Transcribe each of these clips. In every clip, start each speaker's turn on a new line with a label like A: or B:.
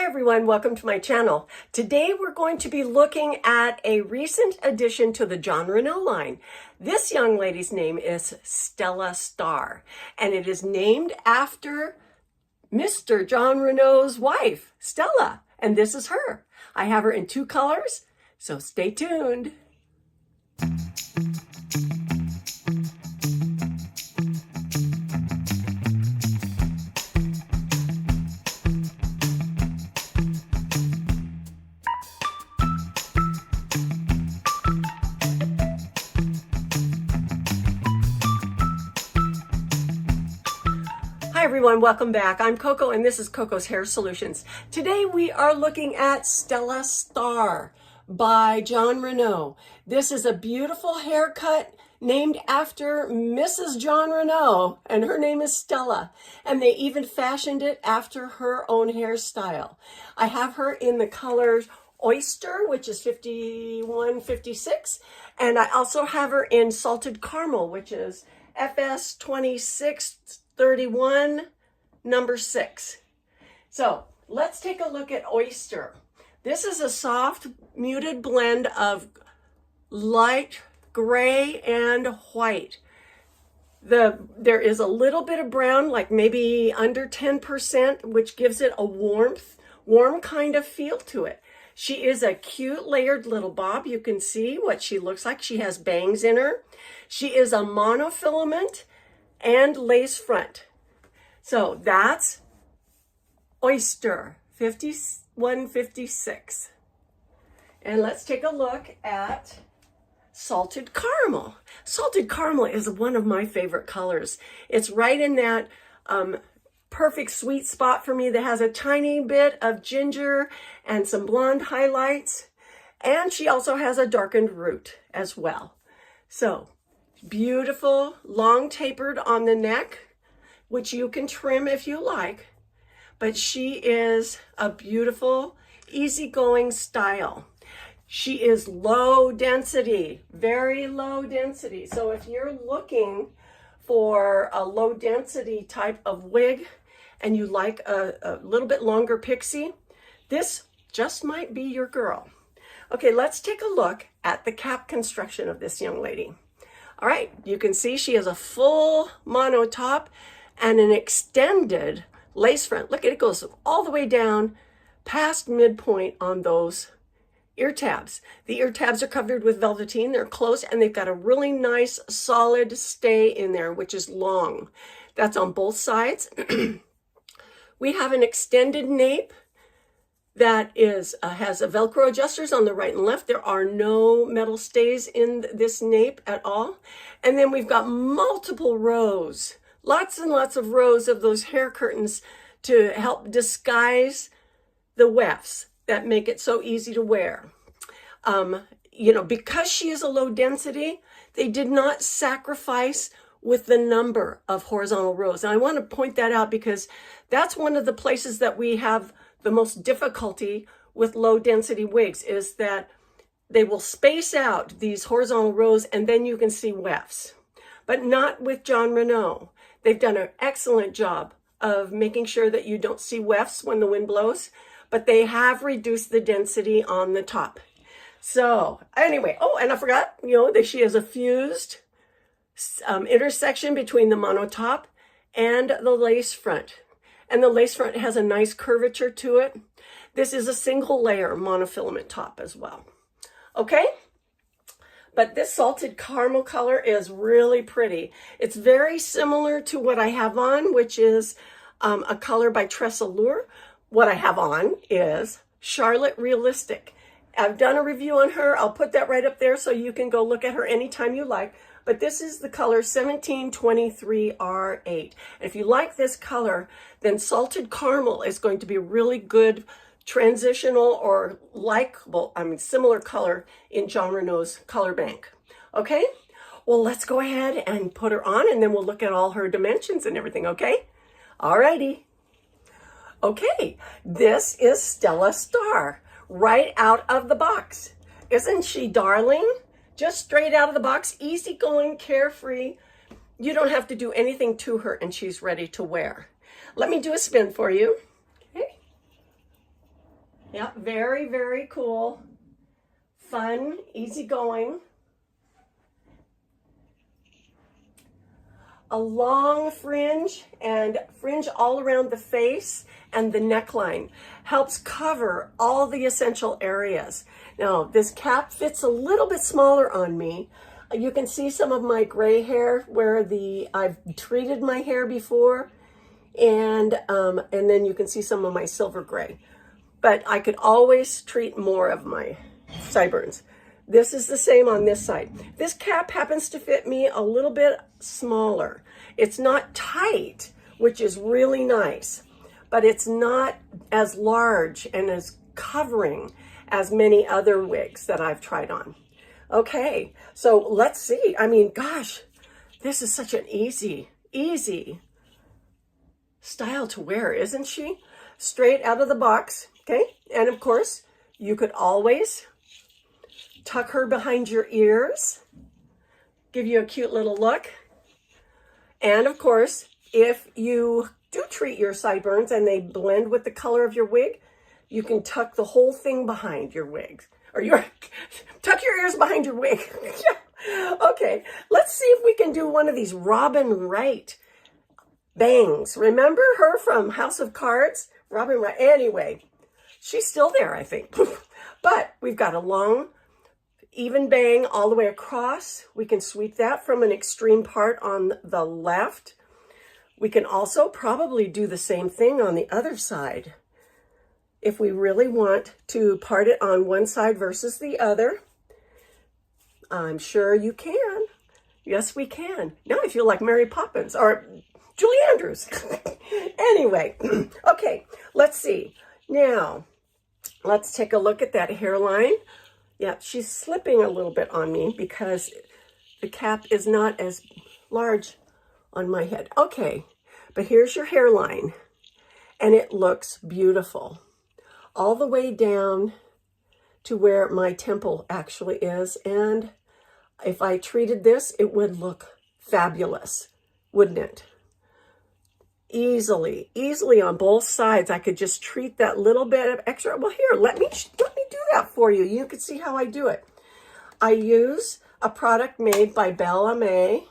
A: everyone, welcome to my channel. Today we're going to be looking at a recent addition to the JON RENAU line. This young lady's name is Stella Star, and it is named after Mr. JON RENAU's wife, Stella, and this is her. I have her in two colors, so stay tuned. Hi everyone, welcome back. I'm Coco and this is Coco's Hair Solutions. Today we are looking at Stella Star by JON RENAU. This is a beautiful haircut named after Mrs. JON RENAU, and her name is Stella. And they even fashioned it after her own hairstyle. I have her in the colors Oyster, which is 5156, and I also have her in Salted Caramel, which is FS26 31, number 6. So let's take a look at Oyster. This is a soft, muted blend of light gray and white. There is a little bit of brown, like maybe under 10%, which gives it a warm kind of feel to it. She is a cute layered little bob. You can see what she looks like. She has bangs in her. She is a monofilament and lace front. So that's Oyster 5156. And let's take a look at Salted Caramel. Salted Caramel is one of my favorite colors. It's right in that perfect sweet spot for me that has a tiny bit of ginger and some blonde highlights. And she also has a darkened root as well. So beautiful, long tapered on the neck, which you can trim if you like, but she is a beautiful, easygoing style. She is low density, very low density. So if you're looking for a low density type of wig and you like a little bit longer pixie, this just might be your girl. Okay, let's take a look at the cap construction of this young lady. All right, you can see she has a full mono top and an extended lace front. Look, it goes all the way down past midpoint on those ear tabs. The ear tabs are covered with velveteen. They're close and they've got a really nice solid stay in there, which is long. That's on both sides. We have an extended nape that is has a Velcro adjusters on the right and left. There are no metal stays in this nape at all. And then we've got multiple rows, lots and lots of rows of those hair curtains to help disguise the wefts that make it so easy to wear. You know, because she is a low density, they did not sacrifice with the number of horizontal rows. And I want to point that out because that's one of the places that we have the most difficulty with low density wigs, is that they will space out these horizontal rows and then you can see wefts, but not with JON RENAU. They've done an excellent job of making sure that you don't see wefts when the wind blows, but they have reduced the density on the top. So anyway, oh, and I forgot, you know, that she has a fused intersection between the mono top and the lace front. And the lace front has a nice curvature to it. This is a single layer monofilament top as well. Okay, but this Salted Caramel color is really pretty. It's very similar to what I have on, which is a color by TRESSALLURE. What I have on is Charlotte Realistic. I've done a review on her. I'll put that right up there so you can go look at her anytime you like. But this is the color 1723R8. And if you like this color, then Salted Caramel is going to be a really good transitional or likable, similar color in JON RENAU's color bank. Okay, well, let's go ahead and put her on and then we'll look at all her dimensions and everything, okay? Alrighty. Okay, this is Stella Star, right out of the box. Isn't she darling? Just straight out of the box, easygoing, carefree. You don't have to do anything to her and she's ready to wear. Let me do a spin for you. Okay. Yeah, very, very cool. Fun, easygoing. A long fringe and fringe all around the face and the neckline helps cover all the essential areas. Now, this cap fits a little bit smaller on me. You can see some of my gray hair where I've treated my hair before, and then you can see some of my silver gray. But I could always treat more of my sideburns. This is the same on this side. This cap happens to fit me a little bit smaller. It's not tight, which is really nice, but it's not as large and as covering as many other wigs that I've tried on. Okay, so let's see. I mean, gosh, this is such an easy style to wear, isn't she? Straight out of the box, okay? And of course, you could always tuck her behind your ears, give you a cute little look. And of course, if you do treat your sideburns and they blend with the color of your wig, you can tuck the whole thing behind your wig, or tuck your ears behind your wig. Okay, let's see if we can do one of these Robin Wright bangs. Remember her from House of Cards? Robin Wright. Anyway, she's still there, I think. But we've got a long, even bang all the way across. We can sweep that from an extreme part on the left. We can also probably do the same thing on the other side. If we really want to part it on one side versus the other, I'm sure you can. Yes, we can. Now I feel like Mary Poppins or Julie Andrews. Anyway, okay, let's see. Now, let's take a look at that hairline. Yeah, she's slipping a little bit on me because the cap is not as large on my head. Okay, but here's your hairline, and it looks beautiful. All the way down to where my temple actually is, and if I treated this, it would look fabulous, wouldn't it? Easily on both sides. I could just treat that little bit of extra. Well, here, let me do that for you. You can see how I do it. I use a product made by Bella May.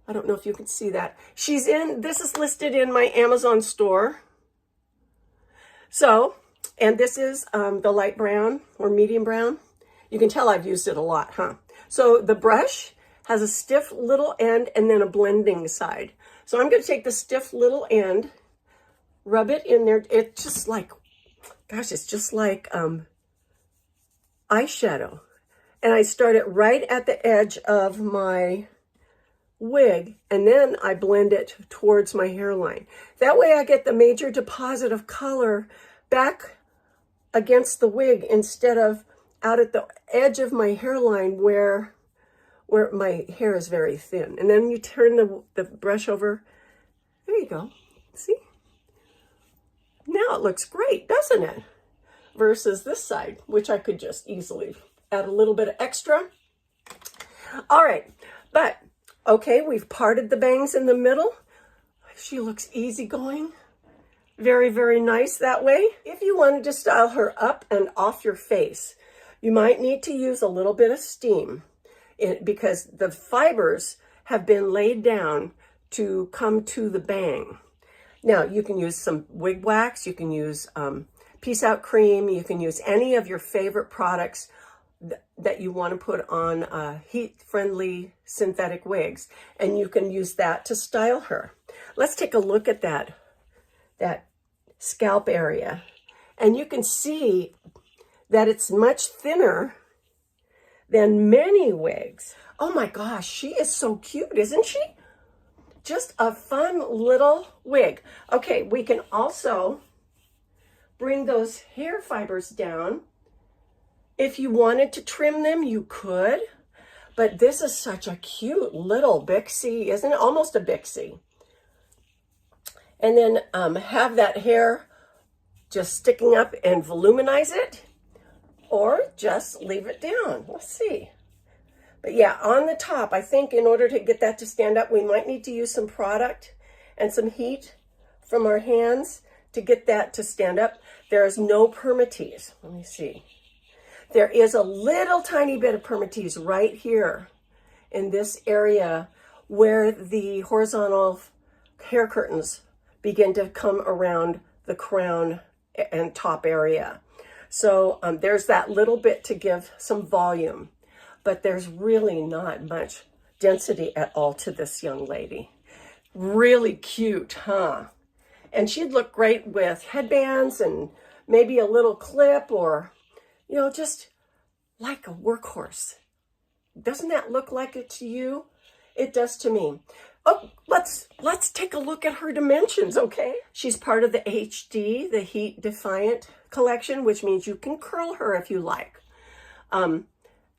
A: I don't know if you can see that. This is listed in my Amazon store. So, and this is the light brown or medium brown. You can tell I've used it a lot, huh? So the brush has a stiff little end and then a blending side. So I'm going to take the stiff little end, rub it in there. It's just like, gosh, it's just like eyeshadow. And I start it right at the edge of my wig, and then I blend it towards my hairline. That way I get the major deposit of color back against the wig instead of out at the edge of my hairline where my hair is very thin. And then you turn the brush over. There you go. See? Now it looks great, doesn't it? Versus this side, which I could just easily add a little bit of extra. All right, but okay, we've parted the bangs in the middle. She looks easygoing. Very, very nice that way. If you wanted to style her up and off your face, you might need to use a little bit of steam because the fibers have been laid down to come to the bang. Now, you can use some wig wax, you can use Peace Out cream, you can use any of your favorite products that you want to put on heat-friendly synthetic wigs, and you can use that to style her. Let's take a look at that scalp area, and you can see that it's much thinner than many wigs. Oh my gosh, she is so cute, isn't she? Just a fun little wig. Okay, we can also bring those hair fibers down. If you wanted to trim them, you could, but this is such a cute little bixie, isn't it? Almost a bixie. And then have that hair just sticking up and voluminize it, or just leave it down. Let's see. But yeah, on the top, I think in order to get that to stand up, we might need to use some product and some heat from our hands to get that to stand up. There is no Permatease. Let me see. There is a little tiny bit of Permatease right here in this area where the horizontal hair curtains begin to come around the crown and top area. So there's that little bit to give some volume, but there's really not much density at all to this young lady. Really cute, huh? And she'd look great with headbands and maybe a little clip, or, you know, just like a workhorse. Doesn't that look like it to you? It does to me. Oh, let's take a look at her dimensions, okay? She's part of the HD, the Heat Defiant collection, which means you can curl her if you like.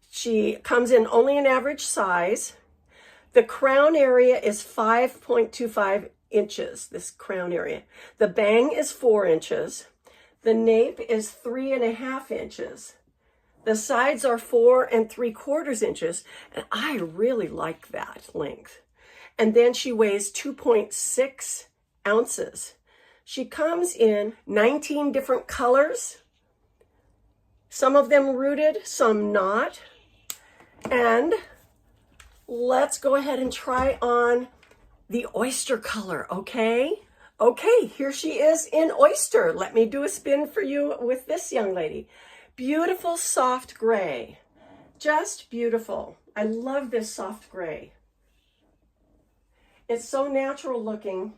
A: She comes in only an average size. The crown area is 5.25 inches, this crown area. The bang is 4 inches. The nape is 3.5 inches. The sides are 4 3/4 inches, and I really like that length. And then she weighs 2.6 ounces. She comes in 19 different colors, some of them rooted, some not. And let's go ahead and try on the oyster color, okay? Okay, here she is in oyster. Let me do a spin for you with this young lady. Beautiful soft gray, just beautiful. I love this soft gray. It's so natural looking.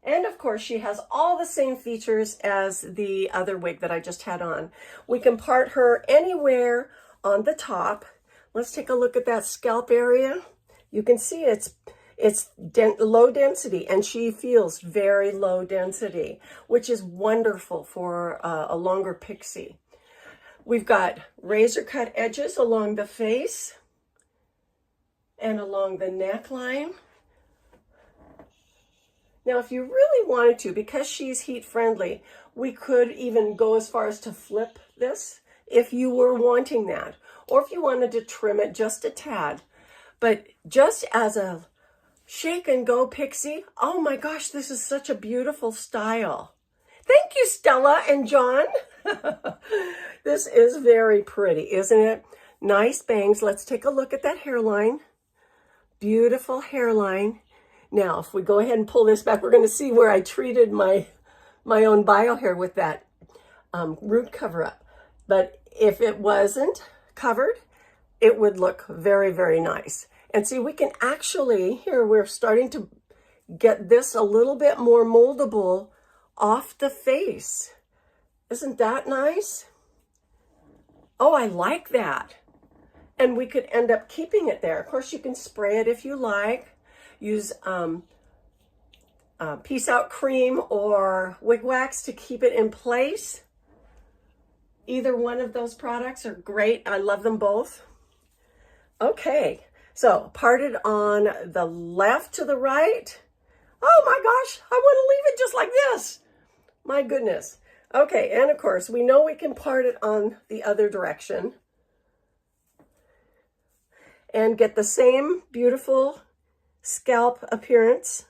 A: And of course, she has all the same features as the other wig that I just had on. We can part her anywhere on the top. Let's take a look at that scalp area. You can see it's low density, and she feels very low density, which is wonderful for a longer pixie. We've got razor cut edges along the face and along the neckline. Now, if you really wanted to, because she's heat friendly, we could even go as far as to flip this if you were wanting that, or if you wanted to trim it just a tad. But just as a shake and go pixie, oh my gosh, this is such a beautiful style. Thank you, Stella and John. This is very pretty, isn't it? Nice bangs. Let's take a look at that hairline. Beautiful hairline. Now, if we go ahead and pull this back, we're going to see where I treated my own bio hair with that root cover up. But if it wasn't covered, it would look very, very nice. And see, we can actually, here, we're starting to get this a little bit more moldable off the face. Isn't that nice? Oh, I like that. And we could end up keeping it there. Of course, you can spray it if you like. Use Peace Out cream or wig wax to keep it in place. Either one of those products are great. I love them both. Okay, so parted on the left to the right. Oh my gosh, I want to leave it just like this. My goodness. Okay, and of course, we know we can part it on the other direction and get the same beautiful scalp appearance.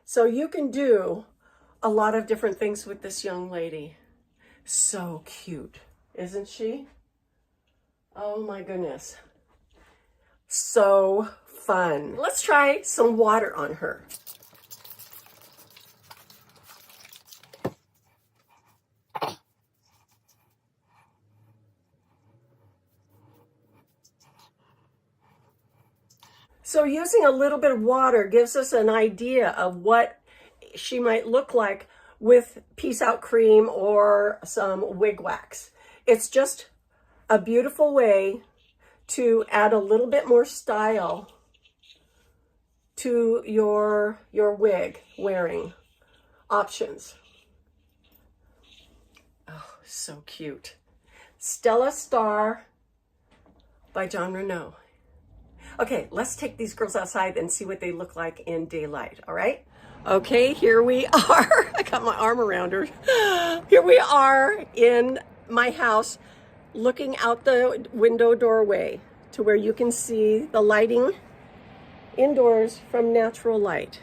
A: So you can do a lot of different things with this young lady. So cute, isn't she? Oh my goodness. So fun. Let's try some water on her. So using a little bit of water gives us an idea of what she might look like with Peace Out cream or some wig wax. It's just a beautiful way to add a little bit more style to your wig wearing options. Oh, so cute. Stella Star by JON RENAU. Okay, let's take these girls outside and see what they look like in daylight, all right? Okay, here we are. I got my arm around her. Here we are in my house, looking out the window doorway to where you can see the lighting indoors from natural light.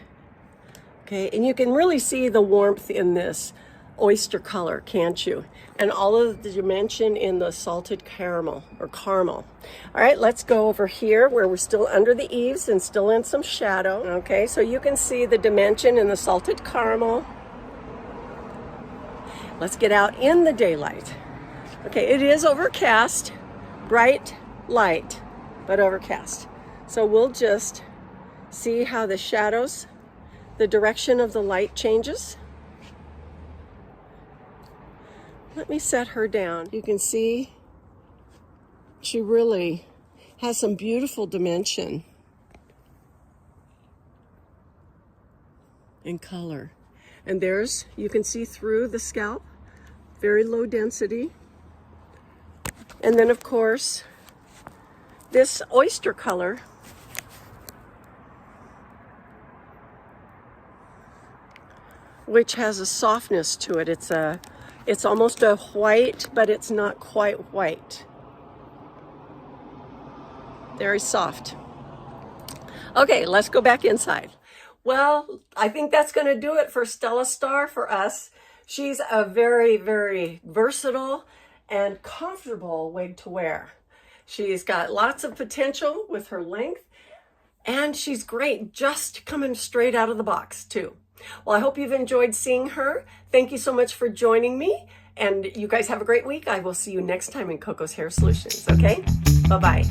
A: Okay, and you can really see the warmth in this oyster color, can't you? And all of the dimension in the salted caramel or caramel. All right, let's go over here where we're still under the eaves and still in some shadow. Okay, so you can see the dimension in the salted caramel. Let's get out in the daylight. Okay, it is overcast, bright light, but overcast. So we'll just see how the shadows, the direction of the light changes. Let me set her down. You can see she really has some beautiful dimension and color. And there's, you can see through the scalp, very low density. And then of course, this oyster color which has a softness to it. It's almost a white, but it's not quite white. Very soft. Okay, let's go back inside. Well, I think that's going to do it for Stella Star for us. She's a very, very versatile and comfortable wig to wear. She's got lots of potential with her length, and she's great just coming straight out of the box too. Well, I hope you've enjoyed seeing her. Thank you so much for joining me, and you guys have a great week. I will see you next time in Coco's Hair Solutions, okay? Bye-bye.